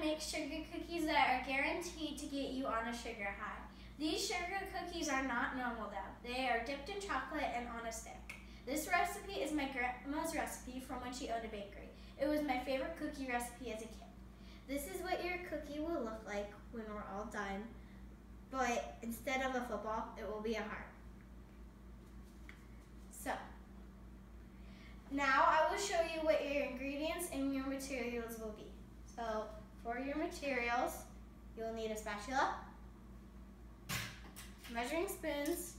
make sugar cookies that are guaranteed to get you on a sugar high. These sugar cookies are not normal though. They are dipped in chocolate and on a stick. This recipe is my grandma's recipe from when she owned a bakery. It was my favorite cookie recipe as a kid. This is what your cookie will look like when we're all done, but instead of a football, it will be a heart. So, now I will show you what your ingredients and your materials will be. So, for your materials, you'll need a spatula, measuring spoons,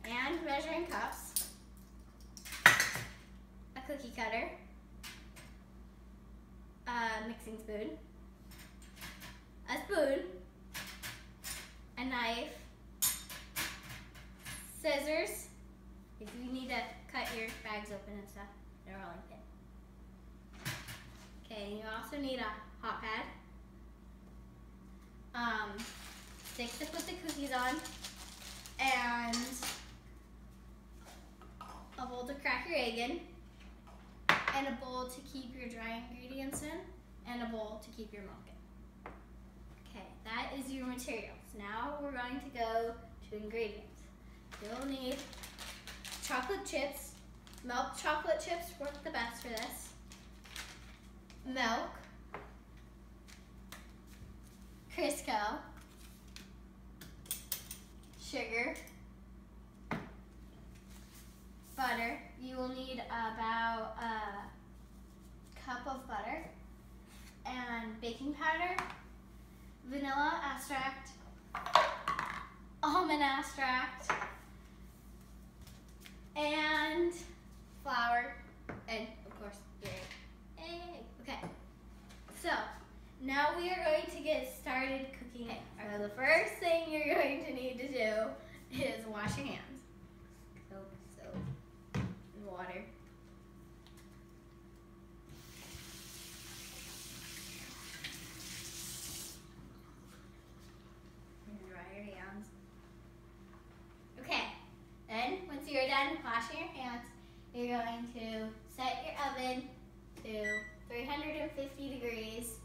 and measuring cups, a cookie cutter, a mixing spoon, a spoon, a knife, scissors, if you need to cut your bags open and stuff, they're rolling pin. Okay, you also need a hot pad, sticks to put the cookies on, and a bowl to crack your egg in, and a bowl to keep your dry ingredients in, and a bowl to keep your milk in. Okay, that is your materials. Now we're going to go to ingredients. You'll need chocolate chips. Milk chocolate chips work the best for this. Milk, Crisco, sugar, butter. You will need about a cup of butter, and baking powder, vanilla extract, almond extract, and flour, and of course your egg. Okay, so now we are going to get started cooking it. So the first thing you're going to need to do is wash your hands. Soap, and water. And dry your hands. Okay, then once you're done washing your hands, you're going to set your oven to 350 degrees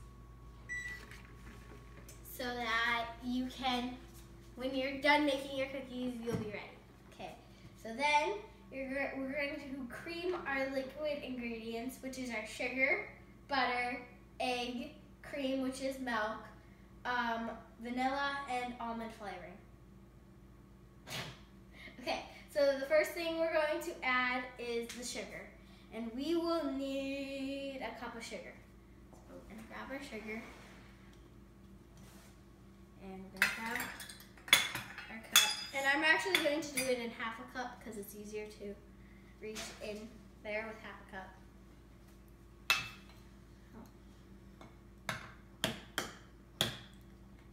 so that you can, when you're done making your cookies, you'll be ready. Okay, so then we're going to cream our liquid ingredients, which is our sugar, butter, egg, cream, which is milk, vanilla, and almond flavoring. Okay, so the first thing we're going to add is the sugar. And we will need a cup of sugar. So we're gonna grab our sugar. And we're gonna grab our cup. And I'm actually going to do it in half a cup because it's easier to reach in there with half a cup.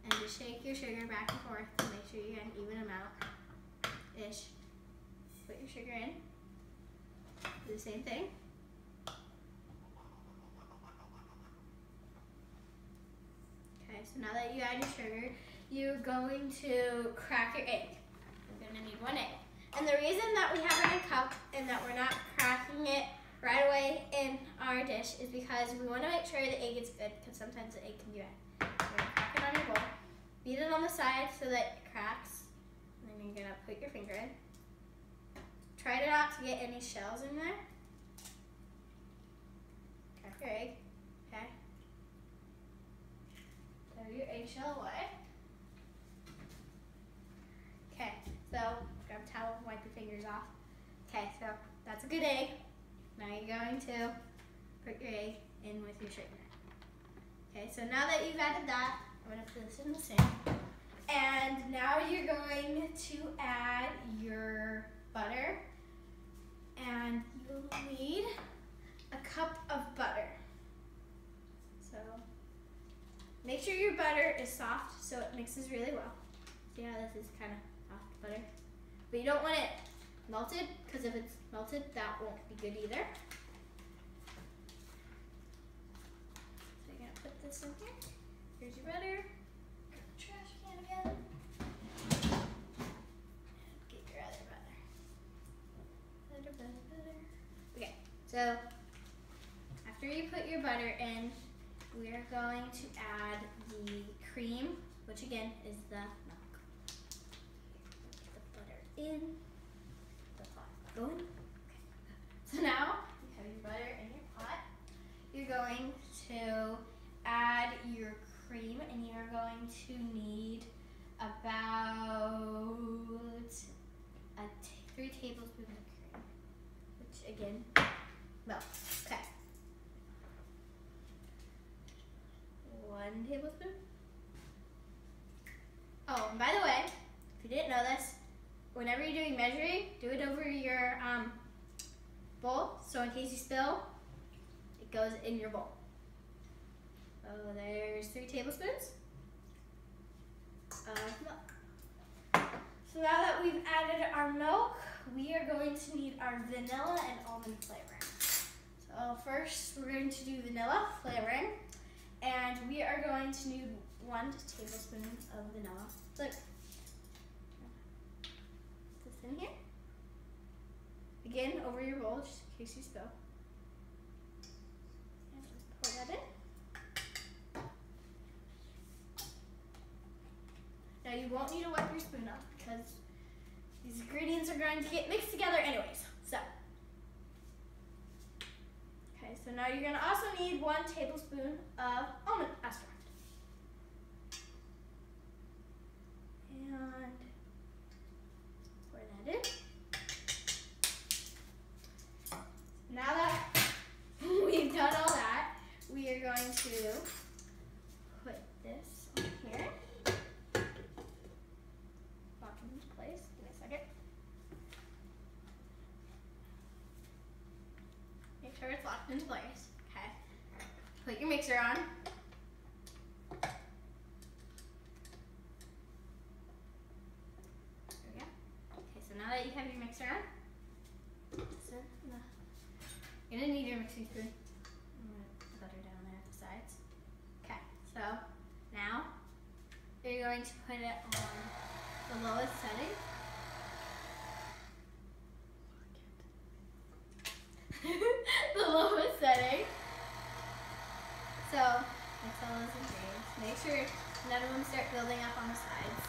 And just shake your sugar back and forth to make sure you get an even amount-ish. Put your sugar in. Do the same thing. Okay, so now that you add your sugar, you're going to crack your egg. You're going to need 1 egg. And the reason that we have it in a cup and that we're not cracking it right away in our dish is because we want to make sure the egg is good, because sometimes the egg can be red. You're going to crack it on your bowl. Beat it on the side so that it cracks. And then you're going to put your finger in. Try not to get any shells in there. Crack your egg, okay? Throw your eggshell away. Okay, so grab a towel and wipe your fingers off. Okay, so that's a good egg. Now you're going to put your egg in with your sugar. Okay, so now that you've added that, I'm going to put this in the sink. And now you're going to add your butter. And you'll need a cup of butter. So make sure your butter is soft so it mixes really well. See how this is kind of soft butter? But you don't want it melted, because if it's melted, that won't be good either. So you're gonna put this in here. Here's your butter. Grab the trash can again. Get your other butter. Okay, so after you put your butter in, we're are going to add the cream, which again is the milk. Get the butter in, the pot going. Okay. So now you have your butter in your pot. You're going to add your cream, and you're going to need about 3 tablespoons of cream, which again, milk. Okay. 1 tablespoon. Oh, and by the way, if you didn't know this, whenever you're doing measuring, do it over your bowl, so in case you spill, it goes in your bowl. So there's 3 tablespoons of milk. So now that we've added our milk, we are going to need our vanilla and almond flavoring. So first, we're going to do vanilla flavoring, and we are going to need 1 tablespoon of vanilla flavor. Put this in here. Again, over your bowl, just in case you spill. And pour that in. Now you won't need to wipe your spoon off because these ingredients are going to get mixed together anyways. So, okay, so now you're gonna also need 1 tablespoon of almond extract. And pour that in. Now that we've done all that, we are going to put this on here. Lock it into place. Give me a second. Make sure it's locked into place. Okay. Put your mixer on. There we go. Okay, so now that you have your mixer on, you're gonna need your mixing spoon. I'm gonna put the butter down there at the sides. Okay, so now you're going to put it on the lowest setting. The lowest setting. So mix all those ingredients. Make sure none of them start building up on the sides.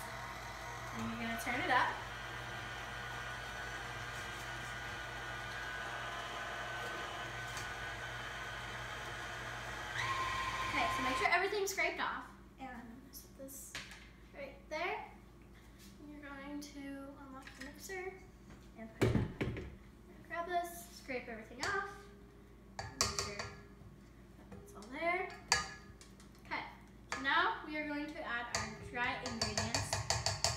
And you're gonna turn it up. Okay, so make sure everything's scraped off. And set this right there. And you're going to unlock the mixer and put it on. Grab this, scrape everything off. Make sure that's all there. Okay, so now we are going to add our dry ingredients,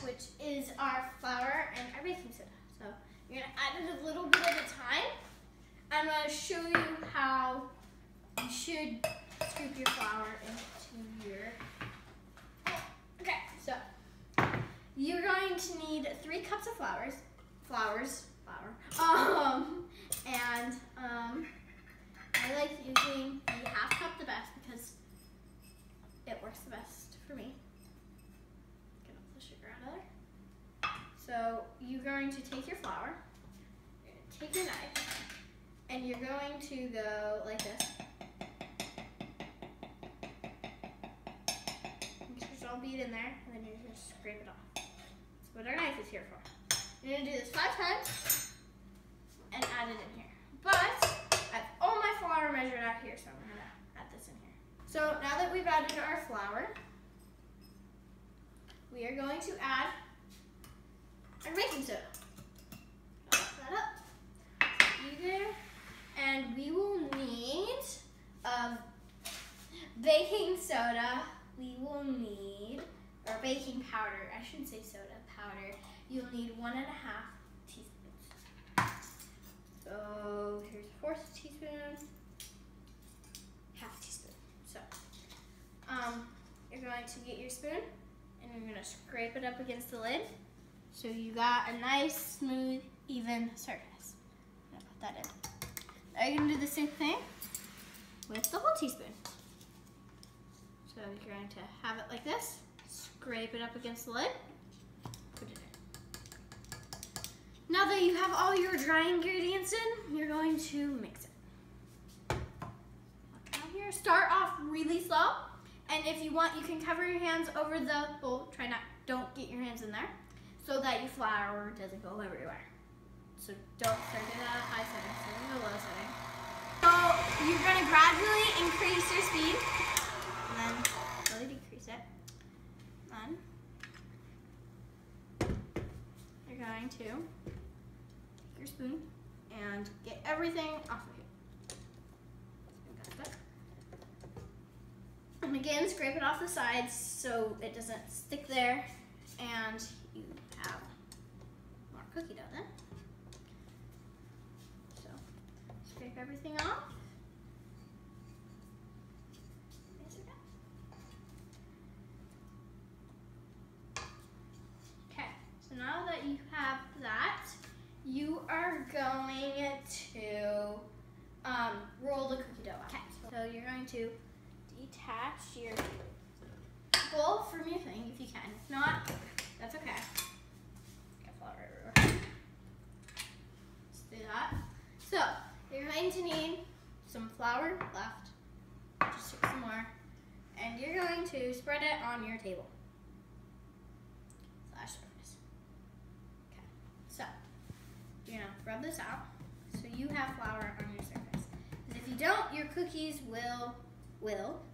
which is our flour and our baking soda. So you're gonna add it a little bit at a time. I'm gonna show you how you should scoop your flour into your. Okay, so you're going to need 3 cups of flour. And I like using the half cup the best because it works the best for me. Get all the sugar out of there. So you're going to take your flour, you're going to take your knife, and you're going to go like this. Make sure it's all beat in there, and then you're going to scrape it off. That's what our knife is here for. You're going to do this 5 times and add it in here. But I have all my flour measured out here, so I'm going to add this in here. So now that we've added our flour, we are going to add our baking soda. Lock that up. Be there. And we will need baking soda. We will need, or baking powder. I shouldn't say soda, powder. You'll need 1½ teaspoons. So here's a 1/4 teaspoon, 1/2 teaspoon. So you're going to get your spoon and you're going to scrape it up against the lid. So you got a nice, smooth, even surface. I'm going to put that in. Now you're going to do the same thing with the whole teaspoon. So you're going to have it like this, scrape it up against the lid, put it in. Now that you have all your dry ingredients in, you're going to mix it. Look out here. Start off really slow. And if you want, you can cover your hands over the bowl. Don't get your hands in there so that your flour doesn't go everywhere. So don't start it at a high setting, start at a low setting. So you're going to gradually increase your speed and then slowly decrease it. Then you're going to take your spoon and get everything off of here. And again, scrape it off the sides so it doesn't stick there, and you have more cookie dough then. So scrape everything off. Okay, so now that you have that, you are going to roll the cookie dough out. Okay, so you're going to detach your bowl from your thing if you can. If not, that's okay. Get flour everywhere. Just do that. So you're going to need some flour left. Just take some more. And you're going to spread it on your table. / surface. Okay. So you're gonna rub this out so you have flour on your surface. Because if you don't, your cookies will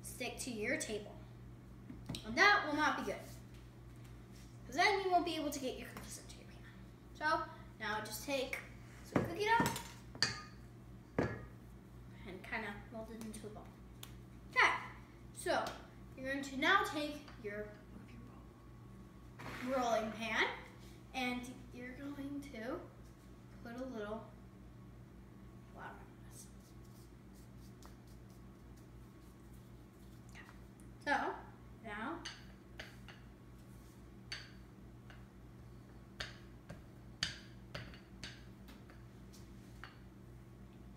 stick to your table. And that will not be good. Because then you won't be able to get your cookies into your pan. So now just take some cookie dough and kind of mold it into a ball. Okay, so you're going to now take your rolling pan and you're going to put a little flour on this. So now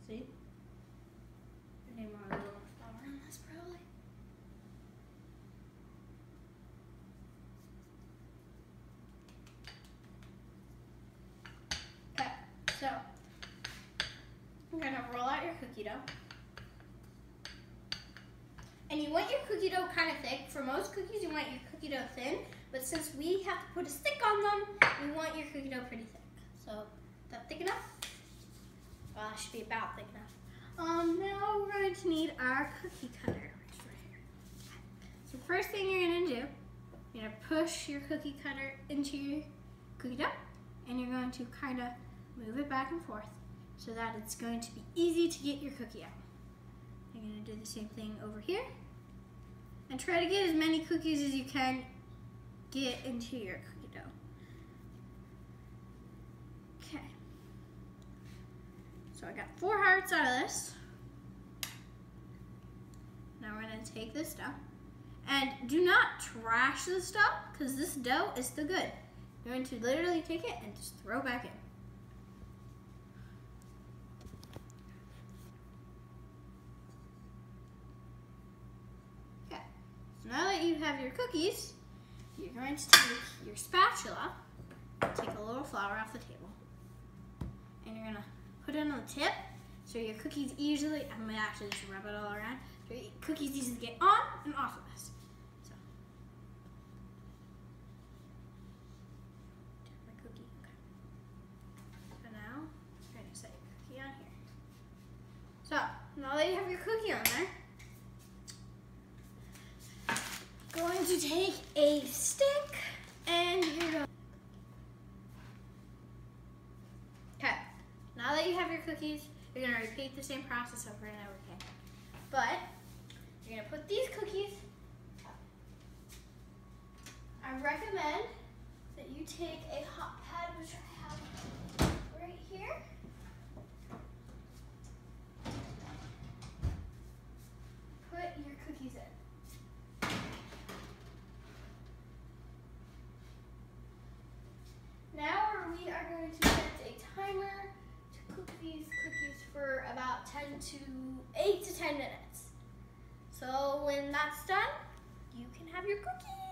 see? I need more little flour on this probably. Okay, so I'm gonna roll out your cookie dough. And you want your cookie dough kind of thick. For most cookies, you want your cookie dough thin, but since we have to put a stick on them, we want your cookie dough pretty thick. So, is that thick enough? Well, that should be about thick enough. Now we're going to need our cookie cutter right here. So first thing you're gonna do, you're gonna push your cookie cutter into your cookie dough, and you're going to kind of move it back and forth so that it's going to be easy to get your cookie out. You're gonna do the same thing over here. And try to get as many cookies as you can get into your cookie dough. Okay. So I got 4 hearts out of this. Now we're gonna take this dough. And do not trash this dough, because this dough is still good. You're going to literally take it and just throw it back in. Now that you have your cookies, you're going to take your spatula, take a little flour off the table, and you're gonna put it on the tip so your cookies easily, I'm gonna actually just rub it all around, so your cookies easily get on and off of this. So, tap my cookie, okay. So now, you're gonna set your cookie on here. So, now that you have your cookie on there, going to take a stick and you're going. Okay, now that you have your cookies, you're going to repeat the same process over and over again. But you're going to put these cookies. I recommend that you take a hot pad, which I have right here. Put your cookies in. Now we are going to set a timer to cook these cookies for about 8 to 10 minutes. So when that's done, you can have your cookies.